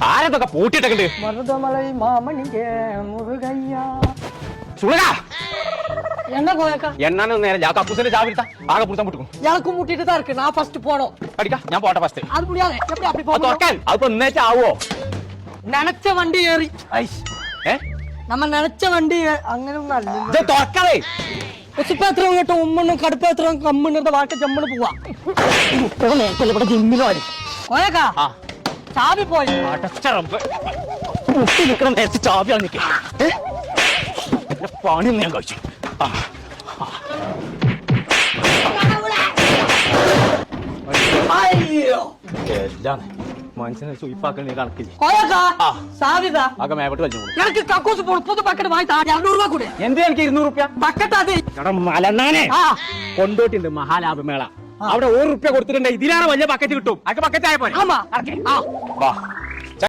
ആരതൊക്കെ പൂട്ടിട്ടൊക്കെ മരുതമലൈ മാമണിക്ക് മുരുകയ്യ സുളക என்ன கோயக்கா എന്നാണ് നേരെ ഞാൻ കപ്പൂസിന്റെ ചാവിടുത്ത ആകെ പുറത്താൻ വിട്ടു எனக்கும் முட்டிட்டு தான் இருக்கு நான் ஃபர்ஸ்ட் போணும் അടിക്കാ ഞാൻ പോട്ടെ ഫസ്റ്റ് அது முடியாது எப்படி அப்படி അത് போக തുറക്കാൻ അതിപ്പോ ഇന്നേച്ചാവോ நினைச்ச வண்டி ஏறி ഏ நம்ம நினைச்ச வண்டி അങ്ങനെ ഒന്നും അല്ല ഇത് തുറക്കണേ ഉച്ചപ്പാത്രം കേട്ടോ ഉമ്മണ്ണും കടുപ്പാത്രം കമ്മിന്റെ വാക്ക് ജമ്മണ് പോവാ ഇവിടെ ജിമ്മിലോ കോയക്കാ ആ ചാവി പോയി അടച്ചറമ്പ് മുട്ടി നിൽക്കണം നേരത്തെ ചാവിയാണ് നിൽക്കുക പണി ഞാൻ കഴിച്ചു എല്ലാം മനുഷ്യനെ സൂയിപ്പാക്കണ കണക്കില്ല കോയക്കാ സാവിതാ ആകെ മേപ്പെട്ട് വലിച്ചു எனக்கு கக்கூஸ் போடு புது பக்கெட் வாங்கி 200 ரூபாய் கொடு എന്ത് എനിക്ക് 200 റുപ്യ பக்கெட் அது മലന്നാനെ ആ കൊണ്ടോട്ടുണ്ട് മഹാലാഭമേള അവിടെ 1 റുപ്യ കൊടുത്തിട്ടുണ്ട് ഇതിലാണ് വലിയ ബക്കറ്റ് കിട്ടും അതൊക്കെ ബക്കറ്റ് ആയ പോലെ ஆமா വാ